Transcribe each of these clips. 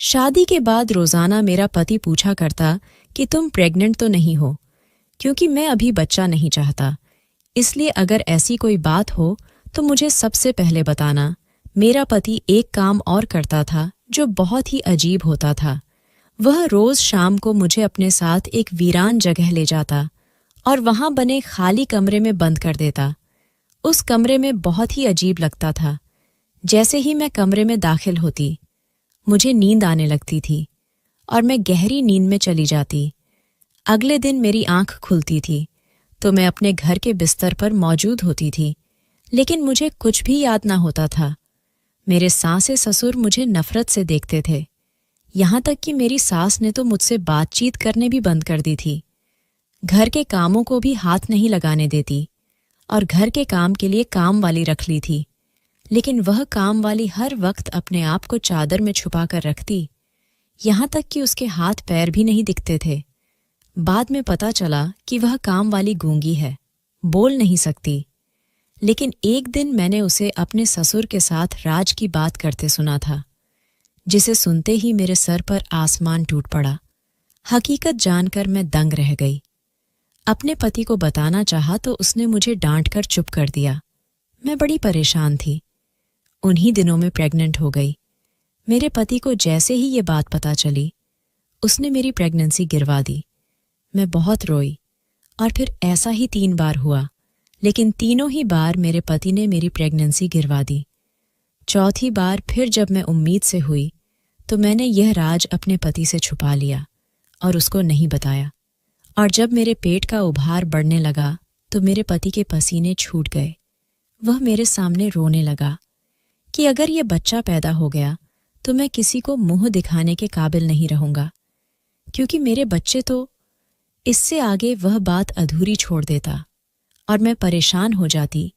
शादी के बाद रोजाना मेरा पति पूछा करता कि तुम प्रेग्नेंट तो नहीं हो, क्योंकि मैं अभी बच्चा नहीं चाहता। इसलिए अगर ऐसी कोई बात हो तो मुझे सबसे पहले बताना। मेरा पति एक काम और करता था जो बहुत ही अजीब होता था। वह रोज शाम को मुझे अपने साथ एक वीरान जगह ले जाता और वहां बने खाली कमरे में बंद कर देता। उस कमरे में बहुत ही अजीब लगता था। जैसे ही मैं कमरे में दाखिल होती, मुझे नींद आने लगती थी और मैं गहरी नींद में चली जाती। अगले दिन मेरी आंख खुलती थी तो मैं अपने घर के बिस्तर पर मौजूद होती थी, लेकिन मुझे कुछ भी याद ना होता था। मेरे सासे ससुर मुझे नफरत से देखते थे। यहाँ तक कि मेरी सास ने तो मुझसे बातचीत करने भी बंद कर दी थी। घर के कामों को भी हाथ नहीं लगाने देती और घर के काम के लिए काम वाली रख ली थी, लेकिन वह काम वाली हर वक्त अपने आप को चादर में छुपा कर रखती। यहाँ तक कि उसके हाथ पैर भी नहीं दिखते थे। बाद में पता चला कि वह काम वाली गूंगी है, बोल नहीं सकती। लेकिन एक दिन मैंने उसे अपने ससुर के साथ राज की बात करते सुना था, जिसे सुनते ही मेरे सर पर आसमान टूट पड़ा। हकीकत जानकर मैं दंग रह गई। अपने पति को बताना चाहा तो उसने मुझे डांट कर चुप कर दिया। मैं बड़ी परेशान थी। उन्हीं दिनों में प्रेग्नेंट हो गई। मेरे पति को जैसे ही ये बात पता चली, उसने मेरी प्रेगनेंसी गिरवा दी। मैं बहुत रोई और फिर ऐसा ही 3 बार हुआ, लेकिन तीनों ही बार मेरे पति ने मेरी प्रेगनेंसी गिरवा दी। चौथी बार फिर जब मैं उम्मीद से हुई तो मैंने यह राज अपने पति से छुपा लिया और उसको नहीं बताया। और जब मेरे पेट का उभार बढ़ने लगा तो मेरे पति के पसीने छूट गए। वह मेरे सामने रोने लगा कि अगर ये बच्चा पैदा हो गया तो मैं किसी को मुंह दिखाने के काबिल नहीं रहूंगा, क्योंकि मेरे बच्चे तो। इससे आगे वह बात अधूरी छोड़ देता और मैं परेशान हो जाती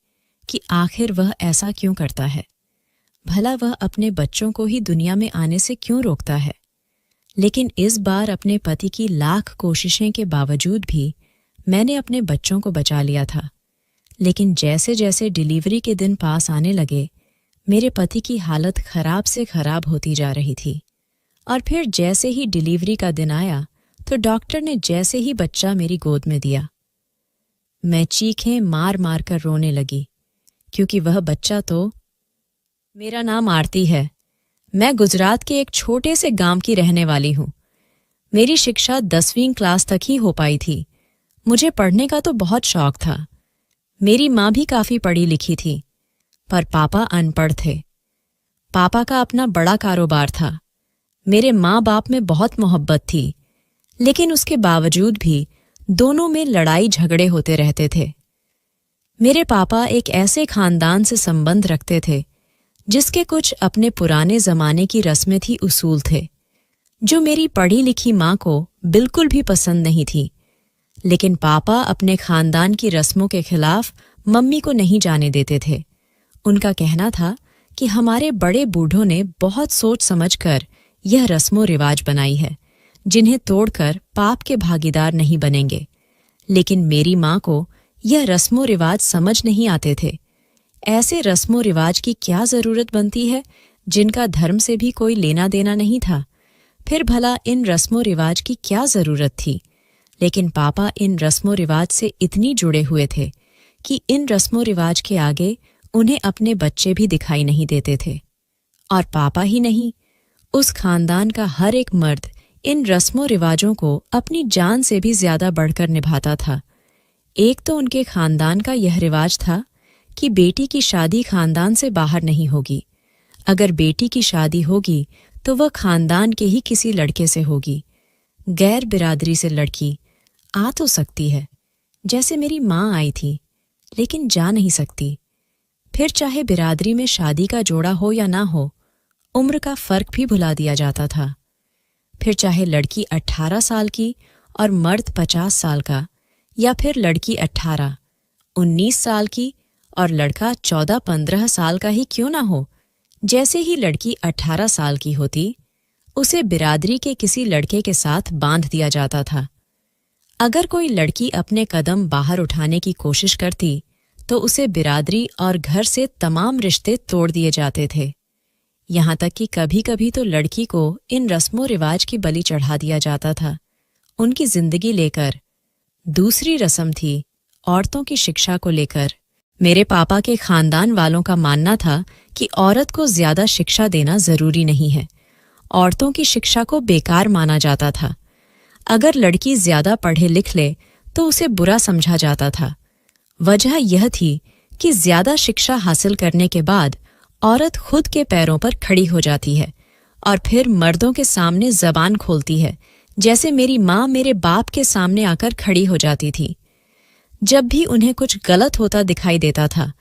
कि आखिर वह ऐसा क्यों करता है। भला वह अपने बच्चों को ही दुनिया में आने से क्यों रोकता है। लेकिन इस बार अपने पति की लाख कोशिशें के बावजूद भी मैंने अपने बच्चों को बचा लिया था। लेकिन जैसे जैसे डिलीवरी के दिन पास आने लगे, मेरे पति की हालत खराब से खराब होती जा रही थी। और फिर जैसे ही डिलीवरी का दिन आया तो डॉक्टर ने जैसे ही बच्चा मेरी गोद में दिया, मैं चीखें मार मार कर रोने लगी, क्योंकि वह बच्चा तो। मेरा नाम आरती है। मैं गुजरात के एक छोटे से गांव की रहने वाली हूँ। मेरी शिक्षा 10वीं क्लास तक ही हो पाई थी। मुझे पढ़ने का तो बहुत शौक था। मेरी माँ भी काफी पढ़ी लिखी थी, पर पापा अनपढ़ थे। पापा का अपना बड़ा कारोबार था। मेरे माँ बाप में बहुत मोहब्बत थी, लेकिन उसके बावजूद भी दोनों में लड़ाई झगड़े होते रहते थे। मेरे पापा एक ऐसे खानदान से संबंध रखते थे जिसके कुछ अपने पुराने जमाने की रस्में थी, उसूल थे, जो मेरी पढ़ी लिखी माँ को बिल्कुल भी पसंद नहीं थी। लेकिन पापा अपने खानदान की रस्मों के खिलाफ मम्मी को नहीं जाने देते थे। उनका कहना था कि हमारे बड़े बूढ़ों ने बहुत सोच समझकर यह रस्मों रिवाज बनाई है, जिन्हें तोड़कर पाप के भागीदार नहीं बनेंगे। लेकिन मेरी माँ को यह रस्मों रिवाज समझ नहीं आते थे। ऐसे रस्मों रिवाज की क्या जरूरत बनती है जिनका धर्म से भी कोई लेना देना नहीं था। फिर भला इन रस्मों रिवाज की क्या जरूरत थी। लेकिन पापा इन रस्मों रिवाज से इतनी जुड़े हुए थे कि इन रस्मों रिवाज के आगे उन्हें अपने बच्चे भी दिखाई नहीं देते थे। और पापा ही नहीं, उस खानदान का हर एक मर्द इन रस्मों रिवाजों को अपनी जान से भी ज्यादा बढ़कर निभाता था। एक तो उनके खानदान का यह रिवाज था कि बेटी की शादी खानदान से बाहर नहीं होगी। अगर बेटी की शादी होगी तो वह खानदान के ही किसी लड़के से होगी। गैर बिरादरी से लड़की आ तो सकती है, जैसे मेरी माँ आई थी, लेकिन जा नहीं सकती। फिर चाहे बिरादरी में शादी का जोड़ा हो या ना हो, उम्र का फर्क भी भुला दिया जाता था। फिर चाहे लड़की 18 साल की और मर्द 50 साल का, या फिर लड़की 18, 19 साल की और लड़का 14-15 साल का ही क्यों ना हो, जैसे ही लड़की 18 साल की होती, उसे बिरादरी के किसी लड़के के साथ बांध दिया जाता था। अगर कोई लड़की अपने कदम बाहर उठाने की कोशिश करती तो उसे बिरादरी और घर से तमाम रिश्ते तोड़ दिए जाते थे। यहाँ तक कि कभी कभी तो लड़की को इन रस्मों रिवाज की बलि चढ़ा दिया जाता था, उनकी जिंदगी लेकर। दूसरी रस्म थी औरतों की शिक्षा को लेकर। मेरे पापा के खानदान वालों का मानना था कि औरत को ज्यादा शिक्षा देना जरूरी नहीं है। औरतों की शिक्षा को बेकार माना जाता था। अगर लड़की ज्यादा पढ़े लिख ले तो उसे बुरा समझा जाता था। वजह यह थी कि ज्यादा शिक्षा हासिल करने के बाद औरत खुद के पैरों पर खड़ी हो जाती है और फिर मर्दों के सामने जबान खोलती है, जैसे मेरी माँ मेरे बाप के सामने आकर खड़ी हो जाती थी। जब भी उन्हें कुछ गलत होता दिखाई देता था,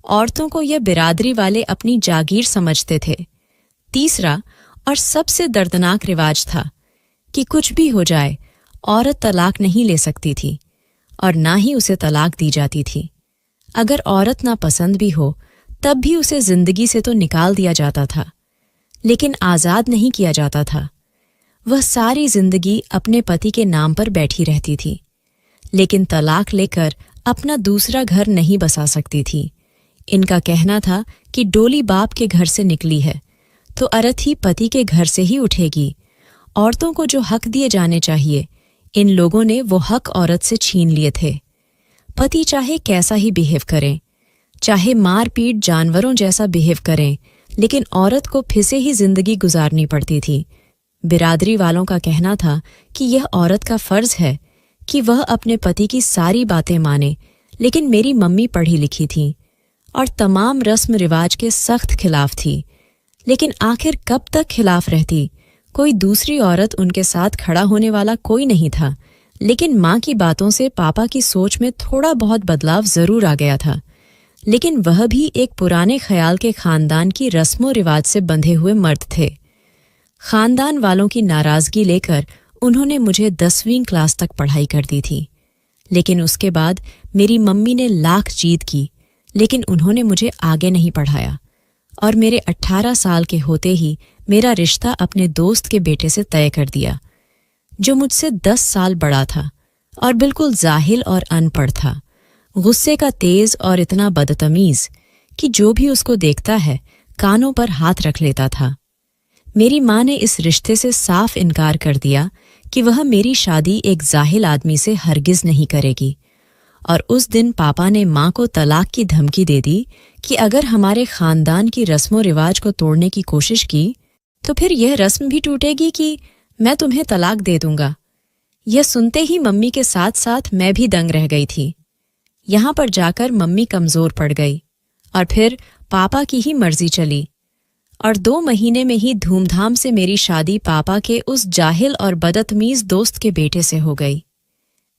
औरतों को यह बिरादरी वाले अपनी जागीर समझते थे। तीसरा और सबसे दर्दनाक रिवाज था कि कुछ भी हो जाए, औरत तलाक नहीं ले सकती थी और ना ही उसे तलाक दी जाती थी। अगर औरत नापसंद भी हो तब भी उसे जिंदगी से तो निकाल दिया जाता था, लेकिन आज़ाद नहीं किया जाता था। वह सारी जिंदगी अपने पति के नाम पर बैठी रहती थी, लेकिन तलाक लेकर अपना दूसरा घर नहीं बसा सकती थी। इनका कहना था कि डोली बाप के घर से निकली है तो अरथी पति के घर से ही उठेगी। औरतों को जो हक दिए जाने चाहिए, इन लोगों ने वो हक औरत से छीन लिए थे। पति चाहे कैसा ही बिहेव करें, चाहे मार पीट जानवरों जैसा बिहेव करें, लेकिन औरत को फिसे ही जिंदगी गुजारनी पड़ती थी। बिरादरी वालों का कहना था कि यह औरत का फर्ज है कि वह अपने पति की सारी बातें माने, लेकिन मेरी मम्मी पढ़ी लिखी थी और तमाम रस्म रिवाज के सख्त खिलाफ थी। लेकिन आखिर कब तक खिलाफ रहती? कोई दूसरी औरत उनके साथ खड़ा होने वाला कोई नहीं था, लेकिन माँ की बातों से पापा की सोच में थोड़ा बहुत बदलाव जरूर आ गया था। लेकिन वह भी एक पुराने ख्याल के खानदान की रस्मों रिवाज से बंधे हुए मर्द थे। खानदान वालों की नाराजगी लेकर उन्होंने मुझे 10वीं क्लास तक पढ़ाई कर दी थी। लेकिन उसके बाद मेरी मम्मी ने लाख जीत की, लेकिन उन्होंने मुझे आगे नहीं पढ़ाया और मेरे 18 साल के होते ही मेरा रिश्ता अपने दोस्त के बेटे से तय कर दिया, जो मुझसे 10 साल बड़ा था और बिल्कुल जाहिल और अनपढ़ था। गुस्से का तेज और इतना बदतमीज कि जो भी उसको देखता है कानों पर हाथ रख लेता था। मेरी माँ ने इस रिश्ते से साफ इनकार कर दिया कि वह मेरी शादी एक जाहिल आदमी से हरगिज नहीं करेगी, और उस दिन पापा ने माँ को तलाक की धमकी दे दी कि अगर हमारे खानदान की रस्मों रिवाज को तोड़ने की कोशिश की तो फिर यह रस्म भी टूटेगी कि मैं तुम्हें तलाक दे दूंगा। यह सुनते ही मम्मी के साथ साथ मैं भी दंग रह गई थी। यहाँ पर जाकर मम्मी कमजोर पड़ गई और फिर पापा की ही मर्जी चली, और 2 महीने में ही धूमधाम से मेरी शादी पापा के उस जाहिल और बदतमीज दोस्त के बेटे से हो गई।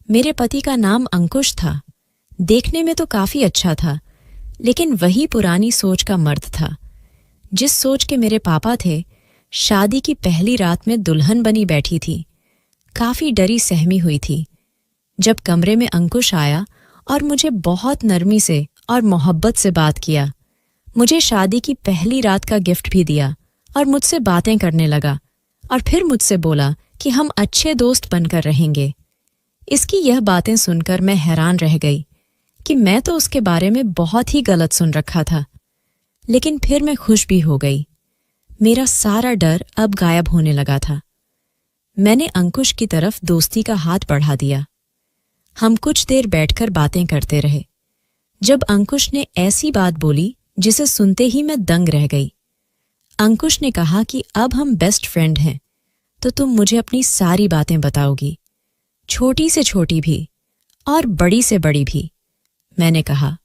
मेरे पति का नाम अंकुश था। देखने में तो काफी अच्छा था, लेकिन वही पुरानी सोच का मर्द था। जिस सोच के मेरे पापा थे, शादी की पहली रात में दुल्हन बनी बैठी थी। काफी डरी सहमी हुई थी। जब कमरे में अंकुश आया और मुझे बहुत नरमी से और मोहब्बत से बात किया, मुझे शादी की पहली रात का गिफ्ट भी दिया और मुझसे बातें करने लगा, और फिर मुझसे बोला कि हम अच्छे दोस्त बनकर रहेंगे। इसकी यह बातें सुनकर मैं हैरान रह गई कि मैं तो उसके बारे में बहुत ही गलत सुन रखा था, लेकिन फिर मैं खुश भी हो गई। मेरा सारा डर अब गायब होने लगा था। मैंने अंकुश की तरफ दोस्ती का हाथ बढ़ा दिया। हम कुछ देर बैठकर बातें करते रहे। जब अंकुश ने ऐसी बात बोली जिसे सुनते ही मैं दंग रह गई। अंकुश ने कहा कि अब हम बेस्ट फ्रेंड हैं, तो तुम मुझे अपनी सारी बातें बताओगी, छोटी से छोटी भी और बड़ी से बड़ी भी। मैंने कहा,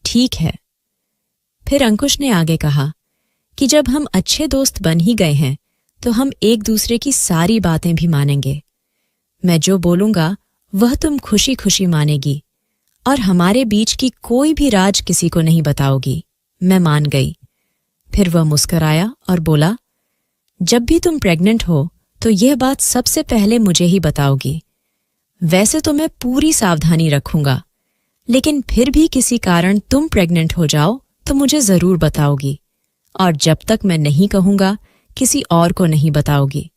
ठीक है। फिर अंकुश ने आगे कहा कि जब हम अच्छे दोस्त बन ही गए हैं तो हम एक दूसरे की सारी बातें भी मानेंगे। मैं जो बोलूंगा वह तुम खुशी खुशी मानेगी, और हमारे बीच की कोई भी राज किसी को नहीं बताओगी। मैं मान गई। फिर वह मुस्कराया और बोला, जब भी तुम प्रेग्नेंट हो तो यह बात सबसे पहले मुझे ही बताओगी। वैसे तो मैं पूरी सावधानी रखूंगा, लेकिन फिर भी किसी कारण तुम प्रेग्नेंट हो जाओ तो मुझे जरूर बताओगी, और जब तक मैं नहीं कहूंगा किसी और को नहीं बताओगी।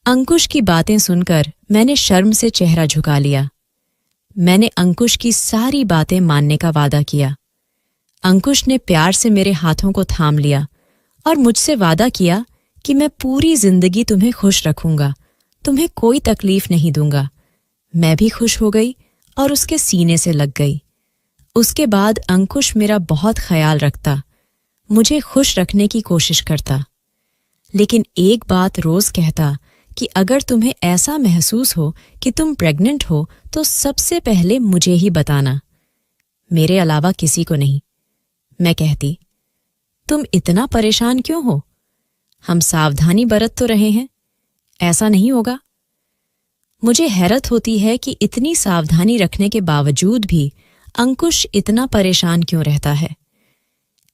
अंकुश की बातें सुनकर मैंने शर्म से चेहरा झुका लिया। मैंने अंकुश की सारी बातें मानने का वादा किया। अंकुश ने प्यार से मेरे हाथों को थाम लिया और मुझसे वादा किया कि मैं पूरी जिंदगी तुम्हें खुश रखूंगा, तुम्हें कोई तकलीफ नहीं दूंगा। मैं भी खुश हो गई और उसके सीने से लग गई। उसके बाद अंकुश मेरा बहुत ख्याल रखता, मुझे खुश रखने की कोशिश करता, लेकिन एक बात रोज कहता कि अगर तुम्हें ऐसा महसूस हो कि तुम प्रेग्नेंट हो तो सबसे पहले मुझे ही बताना, मेरे अलावा किसी को नहीं। मैं कहती, तुम इतना परेशान क्यों हो? हम सावधानी बरत तो रहे हैं, ऐसा नहीं होगा। मुझे हैरत होती है कि इतनी सावधानी रखने के बावजूद भी अंकुश इतना परेशान क्यों रहता है,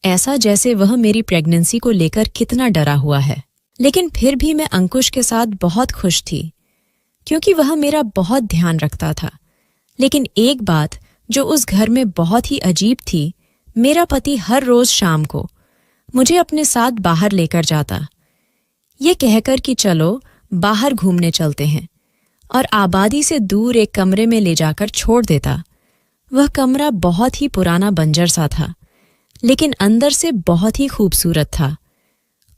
ऐसा जैसे वह मेरी प्रेगनेंसी को लेकर कितना डरा हुआ है। लेकिन फिर भी मैं अंकुश के साथ बहुत खुश थी, क्योंकि वह मेरा बहुत ध्यान रखता था। लेकिन एक बात जो उस घर में बहुत ही अजीब थी, मेरा पति हर रोज शाम को मुझे अपने साथ बाहर लेकर जाता, ये कहकर कि चलो बाहर घूमने चलते हैं, और आबादी से दूर एक कमरे में ले जाकर छोड़ देता। वह कमरा बहुत ही पुराना बंजर सा था, लेकिन अंदर से बहुत ही खूबसूरत था।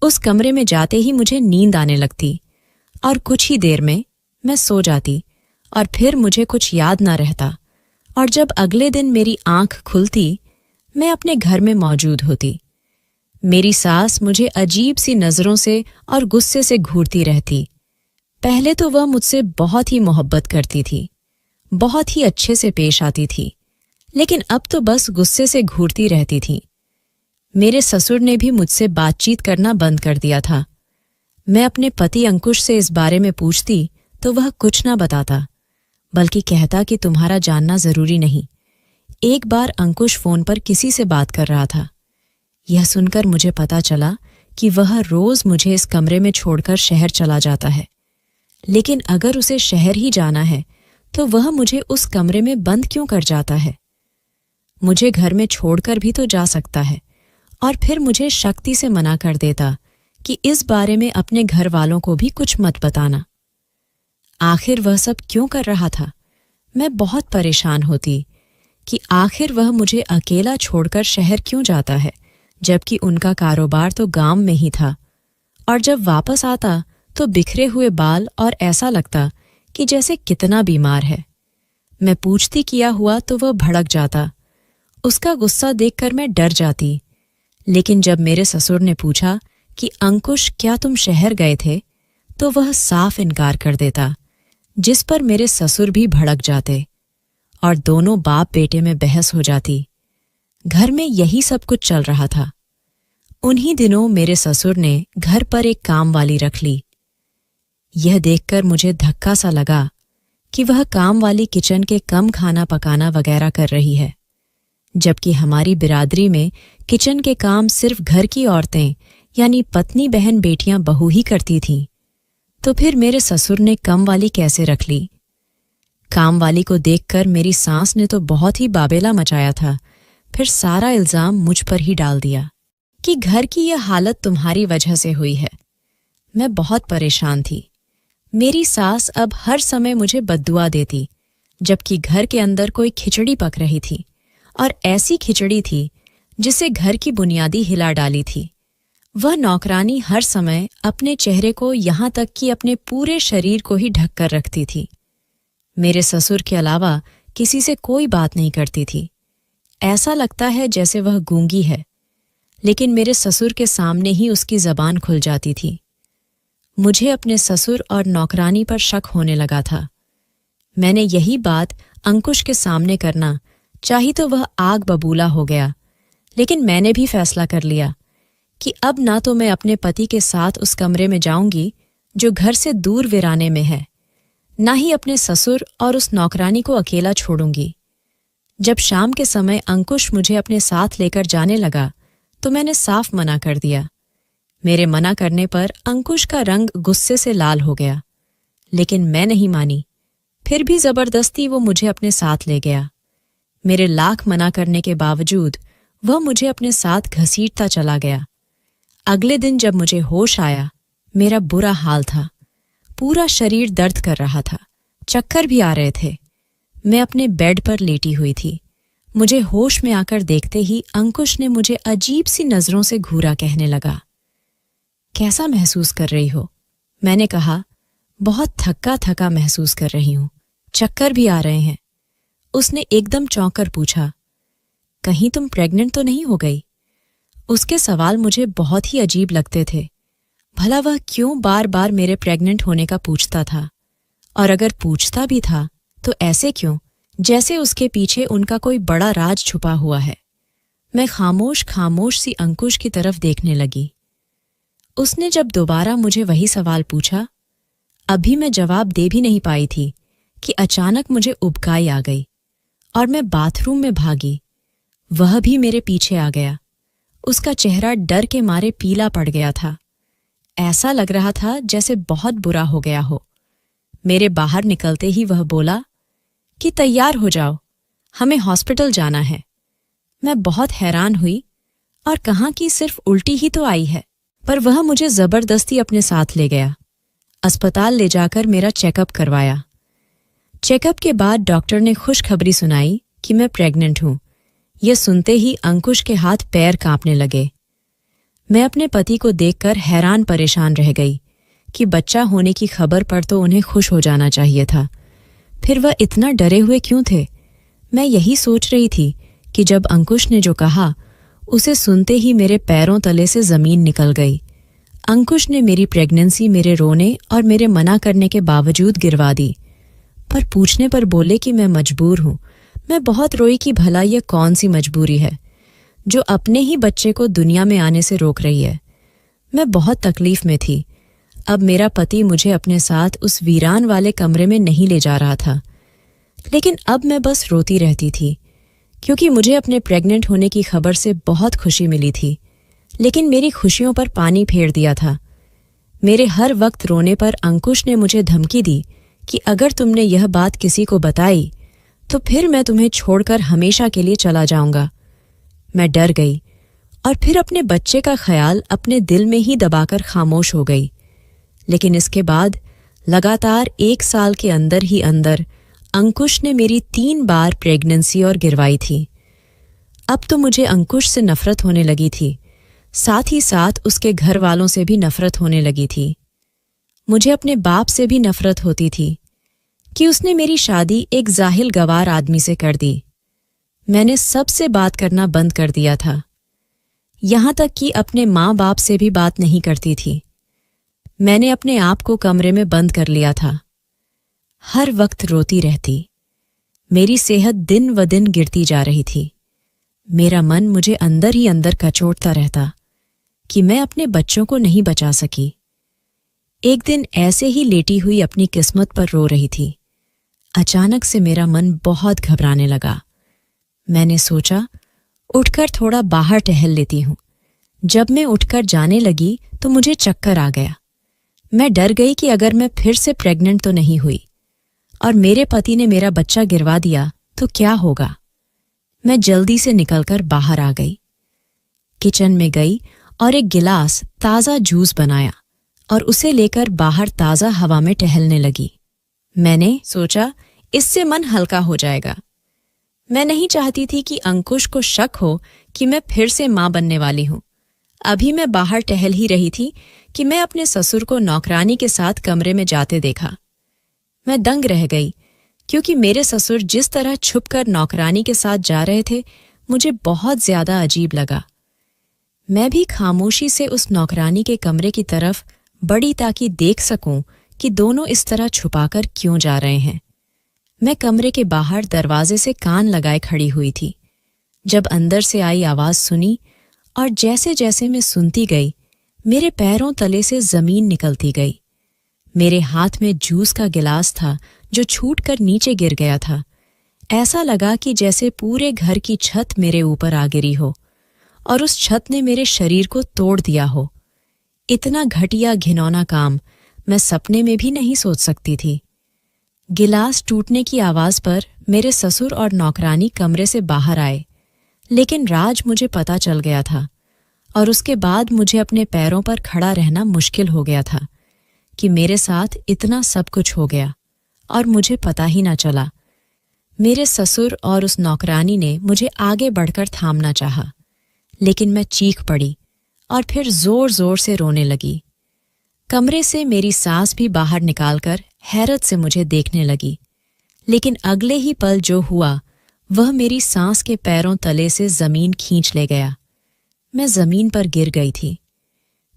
उस कमरे में जाते ही मुझे नींद आने लगती और कुछ ही देर में मैं सो जाती, और फिर मुझे कुछ याद ना रहता, और जब अगले दिन मेरी आंख खुलती मैं अपने घर में मौजूद होती। मेरी सास मुझे अजीब सी नजरों से और गुस्से से घूरती रहती। पहले तो वह मुझसे बहुत ही मोहब्बत करती थी, बहुत ही अच्छे से पेश आती थी, लेकिन अब तो बस गुस्से से घूरती रहती थी। मेरे ससुर ने भी मुझसे बातचीत करना बंद कर दिया था। मैं अपने पति अंकुश से इस बारे में पूछती तो वह कुछ ना बताता, बल्कि कहता कि तुम्हारा जानना जरूरी नहीं। एक बार अंकुश फोन पर किसी से बात कर रहा था। यह सुनकर मुझे पता चला कि वह रोज मुझे इस कमरे में छोड़कर शहर चला जाता है, लेकिन अगर उसे शहर ही जाना है तो वह मुझे उस कमरे में बंद क्यों कर जाता है? मुझे घर में छोड़कर भी तो जा सकता है, और फिर मुझे सख्ती से मना कर देता कि इस बारे में अपने घर वालों को भी कुछ मत बताना। आखिर वह सब क्यों कर रहा था? मैं बहुत परेशान होती कि आखिर वह मुझे अकेला छोड़कर शहर क्यों जाता है, जबकि उनका कारोबार तो गांव में ही था, और जब वापस आता तो बिखरे हुए बाल और ऐसा लगता कि जैसे कितना बीमार है। मैं पूछती किया हुआ तो वह भड़क जाता। उसका गुस्सा देखकर मैं डर जाती। लेकिन जब मेरे ससुर ने पूछा कि अंकुश क्या तुम शहर गए थे, तो वह साफ इनकार कर देता, जिस पर मेरे ससुर भी भड़क जाते और दोनों बाप बेटे में बहस हो जाती। घर में यही सब कुछ चल रहा था। उन्हीं दिनों मेरे ससुर ने घर पर एक काम वाली रख ली। यह देखकर मुझे धक्का सा लगा कि वह काम वाली किचन के कम खाना पकाना वगैरह कर रही है, जबकि हमारी बिरादरी में किचन के काम सिर्फ घर की औरतें यानी पत्नी बहन बेटियां बहू ही करती थीं। तो फिर मेरे ससुर ने कम वाली कैसे रख ली? काम वाली को देखकर मेरी सास ने तो बहुत ही बाबेला मचाया था, फिर सारा इल्जाम मुझ पर ही डाल दिया कि घर की यह हालत तुम्हारी वजह से हुई है। मैं बहुत परेशान थी। मेरी सास अब हर समय मुझे बद्दुआ देती, जबकि घर के अंदर कोई खिचड़ी पक रही थी, और ऐसी खिचड़ी थी जिसे घर की बुनियादी हिला डाली थी। वह नौकरानी हर समय अपने चेहरे को यहाँ तक कि अपने पूरे शरीर को ही ढक कर रखती थी। मेरे ससुर के अलावा किसी से कोई बात नहीं करती थी। ऐसा लगता है जैसे वह गूंगी है, लेकिन मेरे ससुर के सामने ही उसकी जबान खुल जाती थी। मुझे अपने ससुर और नौकरानी पर शक होने लगा था। मैंने यही बात अंकुश के सामने करना चाही तो वह आग बबूला हो गया, लेकिन मैंने भी फैसला कर लिया कि अब ना तो मैं अपने पति के साथ उस कमरे में जाऊंगी जो घर से दूर वीराने में है, ना ही अपने ससुर और उस नौकरानी को अकेला छोड़ूंगी। जब शाम के समय अंकुश मुझे अपने साथ लेकर जाने लगा तो मैंने साफ मना कर दिया। मेरे मना करने पर अंकुश का रंग गुस्से से लाल हो गया, लेकिन मैं नहीं मानी। फिर भी जबरदस्ती वो मुझे अपने साथ ले गया। मेरे लाख मना करने के बावजूद वह मुझे अपने साथ घसीटता चला गया। अगले दिन जब मुझे होश आया, मेरा बुरा हाल था। पूरा शरीर दर्द कर रहा था, चक्कर भी आ रहे थे। मैं अपने बेड पर लेटी हुई थी। मुझे होश में आकर देखते ही अंकुश ने मुझे अजीब सी नजरों से घूरा कहने लगा, कैसा महसूस कर रही हो? मैंने कहा, बहुत थका थका महसूस कर रही हूं, चक्कर भी आ रहे हैं। उसने एकदम चौंक कर पूछा, कहीं तुम प्रेग्नेंट तो नहीं हो गई? उसके सवाल मुझे बहुत ही अजीब लगते थे। भला वह क्यों बार बार मेरे प्रेग्नेंट होने का पूछता था? और अगर पूछता भी था तो ऐसे क्यों, जैसे उसके पीछे उनका कोई बड़ा राज छुपा हुआ है। मैं खामोश खामोश सी अंकुश की तरफ देखने लगी। उसने जब दोबारा मुझे वही सवाल पूछा, अभी मैं जवाब दे भी नहीं पाई थी कि अचानक मुझे उबकाई आ गई और मैं बाथरूम में भागी। वह भी मेरे पीछे आ गया। उसका चेहरा डर के मारे पीला पड़ गया था। ऐसा लग रहा था जैसे बहुत बुरा हो गया हो। मेरे बाहर निकलते ही वह बोला कि तैयार हो जाओ, हमें हॉस्पिटल जाना है। मैं बहुत हैरान हुई और कहा कि सिर्फ उल्टी ही तो आई है, पर वह मुझे जबरदस्ती अपने साथ ले गया। अस्पताल ले जाकर मेरा चेकअप करवाया। चेकअप के बाद डॉक्टर ने खुशखबरी सुनाई कि मैं प्रेग्नेंट हूं। यह सुनते ही अंकुश के हाथ पैर कांपने लगे। मैं अपने पति को देखकर हैरान परेशान रह गई कि बच्चा होने की खबर पर तो उन्हें खुश हो जाना चाहिए था, फिर वह इतना डरे हुए क्यों थे? मैं यही सोच रही थी कि जब अंकुश ने जो कहा, उसे सुनते ही मेरे पैरों तले से जमीन निकल गई। अंकुश ने मेरी प्रेगनेंसी मेरे रोने और मेरे मना करने के बावजूद गिरवा दी, पर पूछने पर बोले कि मैं मजबूर हूं। मैं बहुत रोई कि भला यह कौन सी मजबूरी है जो अपने ही बच्चे को दुनिया में आने से रोक रही है। मैं बहुत तकलीफ में थी। अब मेरा पति मुझे अपने साथ उस वीरान वाले कमरे में नहीं ले जा रहा था, लेकिन अब मैं बस रोती रहती थी, क्योंकि मुझे अपने प्रेग्नेंट होने की खबर से बहुत खुशी मिली थी, लेकिन मेरी खुशियों पर पानी फेर दिया था। मेरे हर वक्त रोने पर अंकुश ने मुझे धमकी दी कि अगर तुमने यह बात किसी को बताई तो फिर मैं तुम्हें छोड़कर हमेशा के लिए चला जाऊंगा। मैं डर गई और फिर अपने बच्चे का ख्याल अपने दिल में ही दबाकर खामोश हो गई। लेकिन इसके बाद लगातार 1 साल के अंदर ही अंदर अंकुश ने मेरी 3 बार प्रेगनेंसी और गिरवाई थी। अब तो मुझे अंकुश से नफरत होने लगी थी, साथ ही साथ उसके घर वालों से भी नफरत होने लगी थी। मुझे अपने बाप से भी नफरत होती थी कि उसने मेरी शादी एक जाहिल गवार आदमी से कर दी। मैंने सबसे बात करना बंद कर दिया था, यहां तक कि अपने माँ बाप से भी बात नहीं करती थी। मैंने अपने आप को कमरे में बंद कर लिया था। हर वक्त रोती रहती। मेरी सेहत दिन व दिन गिरती जा रही थी। मेरा मन मुझे अंदर ही अंदर कचोटता रहता कि मैं अपने बच्चों को नहीं बचा सकी। एक दिन ऐसे ही लेटी हुई अपनी किस्मत पर रो रही थी। अचानक से मेरा मन बहुत घबराने लगा। मैंने सोचा, उठकर थोड़ा बाहर टहल लेती हूं। जब मैं उठकर जाने लगी तो मुझे चक्कर आ गया। मैं डर गई कि अगर मैं फिर से प्रेग्नेंट तो नहीं हुई और मेरे पति ने मेरा बच्चा गिरवा दिया तो क्या होगा। मैं जल्दी से निकलकर बाहर आ गई। किचन में गई और एक गिलास ताज़ा जूस बनाया और उसे लेकर बाहर ताज़ा हवा में टहलने लगी। मैंने सोचा, इससे मन हल्का हो जाएगा। मैं नहीं चाहती थी कि अंकुश को शक हो कि मैं फिर से मां बनने वाली हूं। अभी मैं बाहर टहल ही रही थी कि मैं अपने ससुर को नौकरानी के साथ कमरे में जाते देखा। मैं दंग रह गई, क्योंकि मेरे ससुर जिस तरह छुपकर नौकरानी के साथ जा रहे थे, मुझे बहुत ज्यादा अजीब लगा। मैं भी खामोशी से उस नौकरानी के कमरे की तरफ बढ़ी ताकि देख सकूं कि दोनों इस तरह छुपाकर क्यों जा रहे हैं। मैं कमरे के बाहर दरवाजे से कान लगाए खड़ी हुई थी। जब अंदर से आई आवाज सुनी और जैसे जैसे मैं सुनती गई, मेरे पैरों तले से जमीन निकलती गई। मेरे हाथ में जूस का गिलास था जो छूटकर नीचे गिर गया था। ऐसा लगा कि जैसे पूरे घर की छत मेरे ऊपर आ गिरी हो और उस छत ने मेरे शरीर को तोड़ दिया हो। इतना घटिया घिनौना काम मैं सपने में भी नहीं सोच सकती थी। गिलास टूटने की आवाज पर मेरे ससुर और नौकरानी कमरे से बाहर आए, लेकिन राज मुझे पता चल गया था और उसके बाद मुझे अपने पैरों पर खड़ा रहना मुश्किल हो गया था कि मेरे साथ इतना सब कुछ हो गया और मुझे पता ही ना चला। मेरे ससुर और उस नौकरानी ने मुझे आगे बढ़कर थामना चाहा, लेकिन मैं चीख पड़ी और फिर जोर जोर से रोने लगी। कमरे से मेरी सास भी बाहर निकालकर हैरत से मुझे देखने लगी, लेकिन अगले ही पल जो हुआ वह मेरी सांस के पैरों तले से जमीन खींच ले गया। मैं जमीन पर गिर गई थी।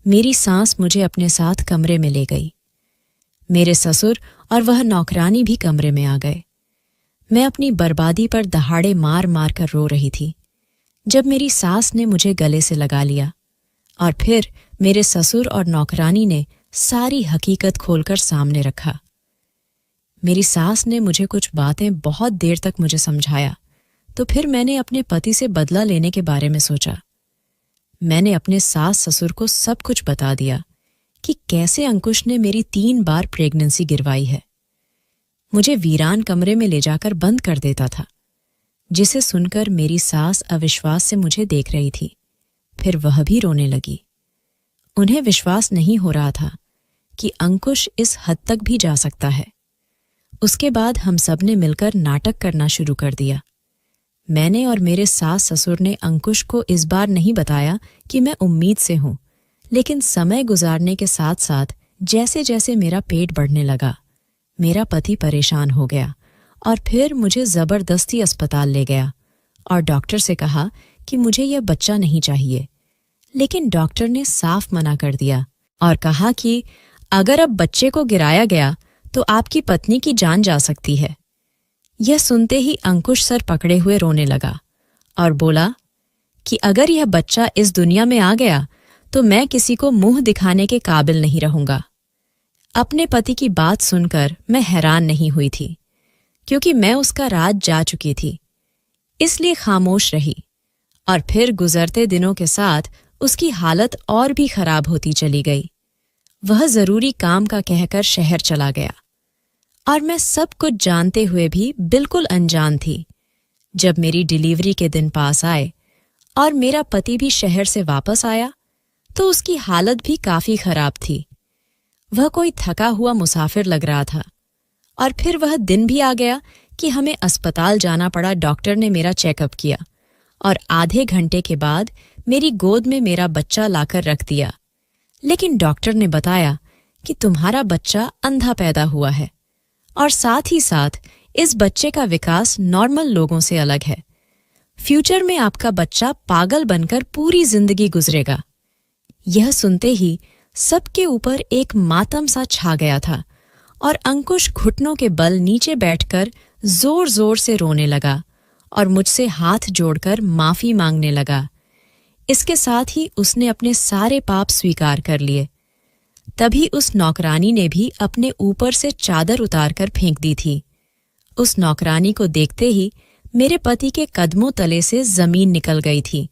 मेरी सांस मुझे अपने साथ कमरे में ले गई। मेरे ससुर और वह नौकरानी भी कमरे में आ गए। मैं अपनी बर्बादी पर दहाड़े मार मार कर रो रही थी जब मेरी सास ने मुझे गले से लगा लिया और फिर मेरे ससुर और नौकरानी ने सारी हकीकत खोलकर सामने रखा। मेरी सास ने मुझे कुछ बातें बहुत देर तक मुझे समझाया, तो फिर मैंने अपने पति से बदला लेने के बारे में सोचा। मैंने अपने सास ससुर को सब कुछ बता दिया कि कैसे अंकुश ने मेरी 3 बार प्रेगनेंसी गिरवाई है। मुझे वीरान कमरे में ले जाकर बंद कर देता था, जिसे सुनकर मेरी सास अविश्वास से मुझे देख रही थी। फिर वह भी रोने लगी। उन्हें विश्वास नहीं हो रहा था कि अंकुश इस हद तक भी जा सकता है। उसके बाद हम सब ने मिलकर नाटक करना शुरू कर दिया। मैंने और मेरे सास ससुर ने अंकुश को इस बार नहीं बताया कि मैं उम्मीद से हूं, लेकिन समय गुजारने के साथ साथ जैसे जैसे मेरा पेट बढ़ने लगा, मेरा पति परेशान हो गया और फिर मुझे जबरदस्ती अस्पताल ले गया और डॉक्टर से कहा कि मुझे यह बच्चा नहीं चाहिए। लेकिन डॉक्टर ने साफ मना कर दिया और कहा कि अगर अब बच्चे को गिराया गया तो आपकी पत्नी की जान जा सकती है। यह सुनते ही अंकुश सर पकड़े हुए रोने लगा और बोला कि अगर यह बच्चा इस दुनिया में आ गया तो मैं किसी को मुंह दिखाने के काबिल नहीं रहूंगा। अपने पति की बात सुनकर मैं हैरान नहीं हुई थी, क्योंकि मैं उसका राज जा चुकी थी, इसलिए खामोश रही। और फिर गुजरते दिनों के साथ उसकी हालत और भी खराब होती चली गई। वह जरूरी काम का कहकर शहर चला गया और मैं सब कुछ जानते हुए भी बिल्कुल अनजान थी। जब मेरी डिलीवरी के दिन पास आए और मेरा पति भी शहर से वापस आया तो उसकी हालत भी काफी खराब थी। वह कोई थका हुआ मुसाफिर लग रहा था। और फिर वह दिन भी आ गया कि हमें अस्पताल जाना पड़ा। डॉक्टर ने मेरा चेकअप किया और आधे घंटे के बाद मेरी गोद में मेरा बच्चा लाकर रख दिया। लेकिन डॉक्टर ने बताया कि तुम्हारा बच्चा अंधा पैदा हुआ है और साथ ही साथ इस बच्चे का विकास नॉर्मल लोगों से अलग है। फ्यूचर में आपका बच्चा पागल बनकर पूरी जिंदगी गुजरेगा। यह सुनते ही सबके ऊपर एक मातम सा छा गया था और अंकुश घुटनों के बल नीचे बैठकर जोर जोर से रोने लगा और मुझसे हाथ जोड़कर माफी मांगने लगा। इसके साथ ही उसने अपने सारे पाप स्वीकार कर लिए। तभी उस नौकरानी ने भी अपने ऊपर से चादर उतारकर फेंक दी थी। उस नौकरानी को देखते ही मेरे पति के कदमों तले से जमीन निकल गई थी।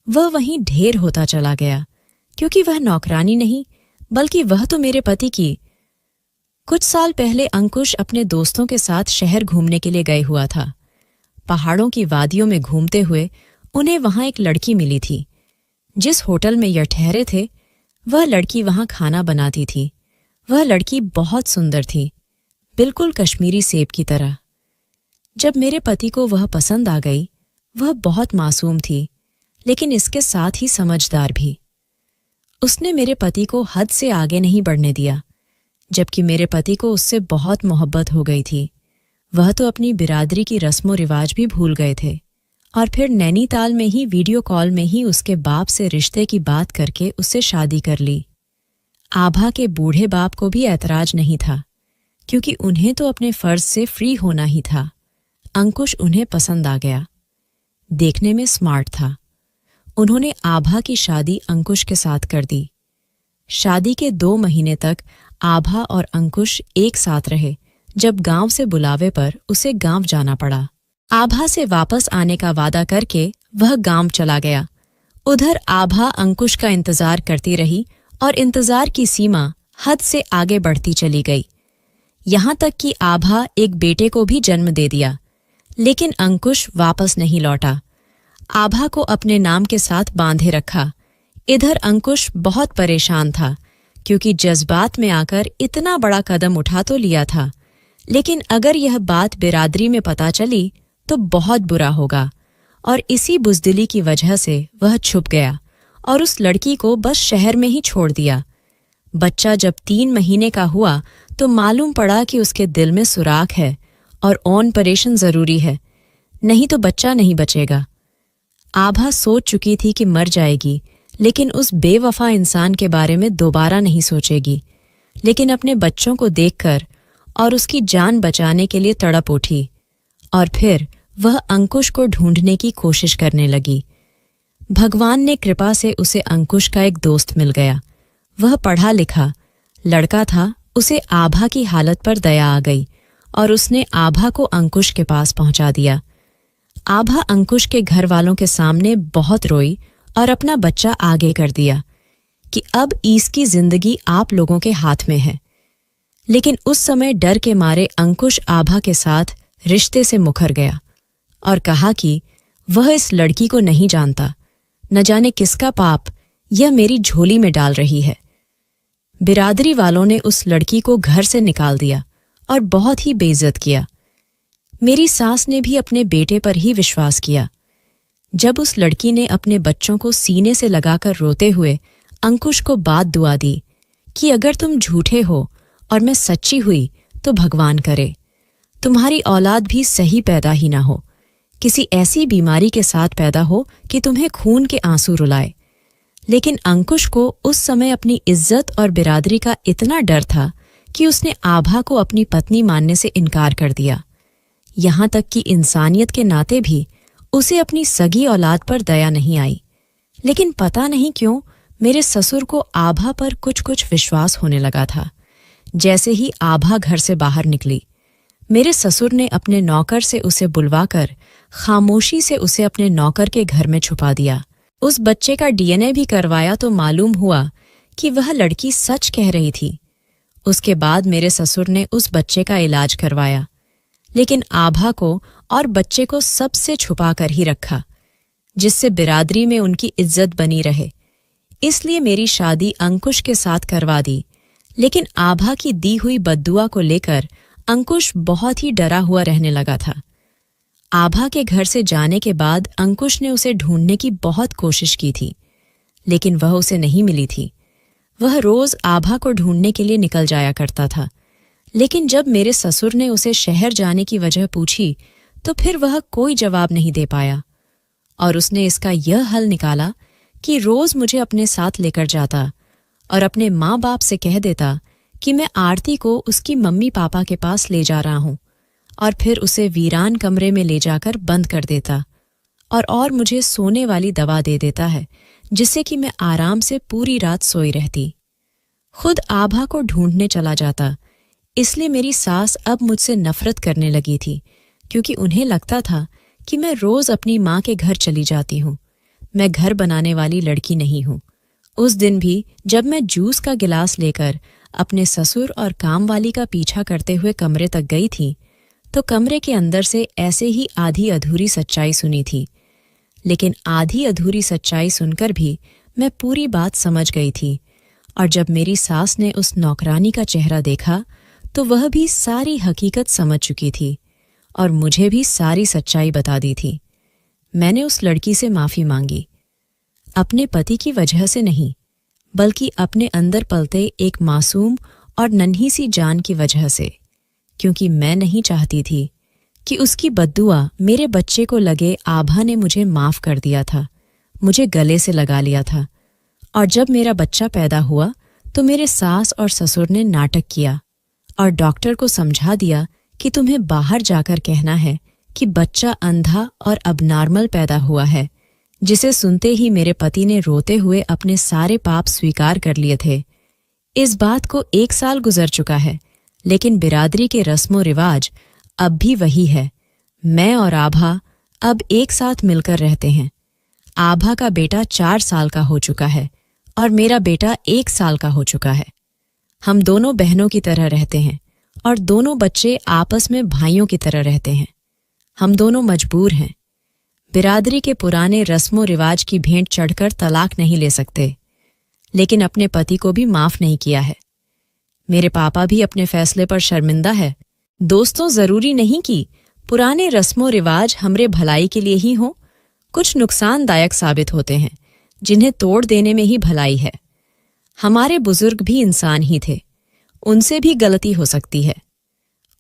वह वहीं ढेर होता चला गया, क्योंकि वह नौकरानी नहीं बल्कि वह तो मेरे पति की। कुछ साल पहले अंकुश अपने दोस्तों के साथ शहर घूमने के लिए गए हुआ था। पहाड़ों की वादियों में घूमते हुए उन्हें वहां एक लड़की मिली थी। जिस होटल में यह ठहरे थे वह लड़की वहां खाना बनाती थी। वह लड़की बहुत सुंदर थी, बिल्कुल कश्मीरी सेब की तरह। जब मेरे पति को वह पसंद आ गई, वह बहुत मासूम थी, लेकिन इसके साथ ही समझदार भी। उसने मेरे पति को हद से आगे नहीं बढ़ने दिया, जबकि मेरे पति को उससे बहुत मोहब्बत हो गई थी। वह तो अपनी बिरादरी की रस्मों रिवाज भी भूल गए थे और फिर नैनीताल में ही वीडियो कॉल में ही उसके बाप से रिश्ते की बात करके उससे शादी कर ली। आभा के बूढ़े बाप को भी ऐतराज नहीं था, क्योंकि उन्हें तो अपने फर्ज से फ्री होना ही था। अंकुश उन्हें पसंद आ गया। देखने में स्मार्ट था। उन्होंने आभा की शादी अंकुश के साथ कर दी। शादी के 2 महीने तक आभा और अंकुश एक साथ रहे, जब गांव से बुलावे पर उसे गांव जाना पड़ा। आभा से वापस आने का वादा करके वह गांव चला गया। उधर आभा अंकुश का इंतजार करती रही और इंतजार की सीमा हद से आगे बढ़ती चली गई। यहां तक कि आभा एक बेटे को भी जन्म दे दिया, लेकिन अंकुश वापस नहीं लौटा। आभा को अपने नाम के साथ बांधे रखा। इधर अंकुश बहुत परेशान था, क्योंकि जज्बात में आकर इतना बड़ा कदम उठा तो लिया था, लेकिन अगर यह बात बिरादरी में पता चली तो बहुत बुरा होगा। और इसी बुज़दिली की वजह से वह छुप गया और उस लड़की को बस शहर में ही छोड़ दिया। बच्चा जब 3 महीने का हुआ तो मालूम पड़ा कि उसके दिल में सुराख है और ऑपरेशन जरूरी है, नहीं तो बच्चा नहीं बचेगा। आभा सोच चुकी थी कि मर जाएगी, लेकिन उस बेवफा इंसान के बारे में दोबारा नहीं सोचेगी। लेकिन अपने बच्चों को देखकर और उसकी जान बचाने के लिए तड़प उठी और फिर वह अंकुश को ढूंढने की कोशिश करने लगी। भगवान ने कृपा से उसे अंकुश का एक दोस्त मिल गया। वह पढ़ा लिखा लड़का था। उसे आभा की हालत पर दया आ गई और उसने आभा को अंकुश के पास पहुंचा दिया। आभा अंकुश के घर वालों के सामने बहुत रोई और अपना बच्चा आगे कर दिया कि अब इसकी जिंदगी आप लोगों के हाथ में है। लेकिन उस समय डर के मारे अंकुश आभा के साथ रिश्ते से मुकर गया और कहा कि वह इस लड़की को नहीं जानता, न जाने किसका पाप यह मेरी झोली में डाल रही है। बिरादरी वालों ने उस लड़की को घर से निकाल दिया और बहुत ही बेइज्जत किया। मेरी सास ने भी अपने बेटे पर ही विश्वास किया। जब उस लड़की ने अपने बच्चों को सीने से लगाकर रोते हुए अंकुश को बात दुआ दी कि अगर तुम झूठे हो और मैं सच्ची हुई तो भगवान करे तुम्हारी औलाद भी सही पैदा ही ना हो, किसी ऐसी बीमारी के साथ पैदा हो कि तुम्हें खून के आंसू रुलाए। लेकिन अंकुश को उस समय अपनी इज्जत और बिरादरी का इतना डर था कि उसने आभा को अपनी पत्नी मानने से इनकार कर दिया। यहां तक कि इंसानियत के नाते भी उसे अपनी सगी औलाद पर दया नहीं आई। लेकिन पता नहीं क्यों मेरे ससुर को आभा पर कुछ कुछ विश्वास होने लगा था। जैसे ही आभा घर से बाहर निकली, मेरे ससुर ने अपने नौकर से उसे बुलवाकर खामोशी से उसे अपने नौकर के घर में छुपा दिया। उस बच्चे का डीएनए भी करवाया तो मालूम हुआ कि वह लड़की सच कह रही थी। उसके बाद मेरे ससुर ने उस बच्चे का इलाज करवाया, लेकिन आभा को और बच्चे को सबसे छुपा कर ही रखा, जिससे बिरादरी में उनकी इज्जत बनी रहे। इसलिए मेरी शादी अंकुश के साथ करवा दी। लेकिन आभा की दी हुई बद्दुआ को लेकर अंकुश बहुत ही डरा हुआ रहने लगा था। आभा के घर से जाने के बाद अंकुश ने उसे ढूंढने की बहुत कोशिश की थी, लेकिन वह उसे नहीं मिली थी। वह रोज आभा को ढूंढने के लिए निकल जाया करता था, लेकिन जब मेरे ससुर ने उसे शहर जाने की वजह पूछी तो फिर वह कोई जवाब नहीं दे पाया और उसने इसका यह हल निकाला कि रोज मुझे अपने साथ लेकर जाता और अपने माँ बाप से कह देता कि मैं आरती को उसकी मम्मी पापा के पास ले जा रहा हूं, और फिर उसे वीरान कमरे में ले जाकर बंद कर देता और मुझे सोने वाली दवा दे देता है, जिससे कि मैं आराम से पूरी रात सोई रहती। खुद आभा को ढूंढने चला जाता। इसलिए मेरी सास अब मुझसे नफरत करने लगी थी, क्योंकि उन्हें लगता था कि मैं रोज अपनी माँ के घर चली जाती हूँ। मैं घर बनाने वाली लड़की नहीं हूँ। उस दिन भी जब मैं जूस का गिलास लेकर अपने ससुर और कामवाली का पीछा करते हुए कमरे तक गई थी, तो कमरे के अंदर से ऐसे ही आधी अधूरी सच्चाई सुनी थी। लेकिन आधी अधूरी सच्चाई सुनकर भी मैं पूरी बात समझ गई थी, और जब मेरी सास ने उस नौकरानी का चेहरा देखा तो वह भी सारी हकीकत समझ चुकी थी और मुझे भी सारी सच्चाई बता दी थी। मैंने उस लड़की से माफी मांगी, अपने पति की वजह से नहीं, बल्कि अपने अंदर पलते एक मासूम और नन्ही सी जान की वजह से, क्योंकि मैं नहीं चाहती थी कि उसकी बद्दुआ मेरे बच्चे को लगे। आभा ने मुझे माफ कर दिया था, मुझे गले से लगा लिया था, और जब मेरा बच्चा पैदा हुआ तो मेरे सास और ससुर ने नाटक किया और डॉक्टर को समझा दिया कि तुम्हें बाहर जाकर कहना है कि बच्चा अंधा और अबनॉर्मल पैदा हुआ है, जिसे सुनते ही मेरे पति ने रोते हुए अपने सारे पाप स्वीकार कर लिए थे। इस बात को 1 साल गुजर चुका है, लेकिन बिरादरी के रस्मों रिवाज अब भी वही है। मैं और आभा अब एक साथ मिलकर रहते हैं। आभा का बेटा 4 साल का हो चुका है और मेरा बेटा 1 साल का हो चुका है। हम दोनों बहनों की तरह रहते हैं और दोनों बच्चे आपस में भाइयों की तरह रहते हैं। हम दोनों मजबूर हैं। बिरादरी के पुराने रस्मों रिवाज की भेंट चढ़कर तलाक नहीं ले सकते, लेकिन अपने पति को भी माफ नहीं किया है। मेरे पापा भी अपने फैसले पर शर्मिंदा है। दोस्तों, जरूरी नहीं कि पुराने रस्मों रिवाज हमरे भलाई के लिए ही हों। कुछ नुकसानदायक साबित होते हैं, जिन्हें तोड़ देने में ही भलाई है। हमारे बुजुर्ग भी इंसान ही थे, उनसे भी गलती हो सकती है।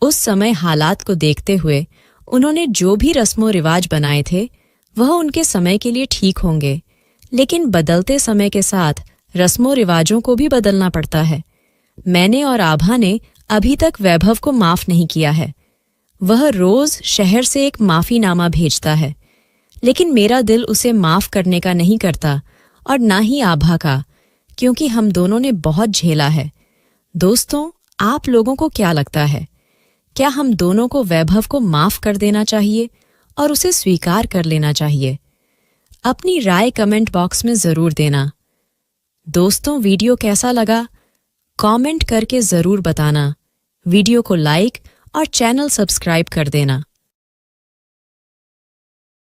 उस समय हालात को देखते हुए उन्होंने जो भी रस्मों रिवाज बनाए थे वह उनके समय के लिए ठीक होंगे, लेकिन बदलते समय के साथ रस्मों रिवाजों को भी बदलना पड़ता है। मैंने और आभा ने अभी तक वैभव को माफ नहीं किया है। वह रोज शहर से एक माफीनामा भेजता है, लेकिन मेरा दिल उसे माफ करने का नहीं करता और ना ही आभा का, क्योंकि हम दोनों ने बहुत झेला है। दोस्तों, आप लोगों को क्या लगता है? क्या हम दोनों को वैभव को माफ कर देना चाहिए और उसे स्वीकार कर लेना चाहिए? अपनी राय कमेंट बॉक्स में जरूर देना। दोस्तों, वीडियो कैसा लगा? कमेंट करके जरूर बताना। वीडियो को लाइक और चैनल सब्सक्राइब कर देना।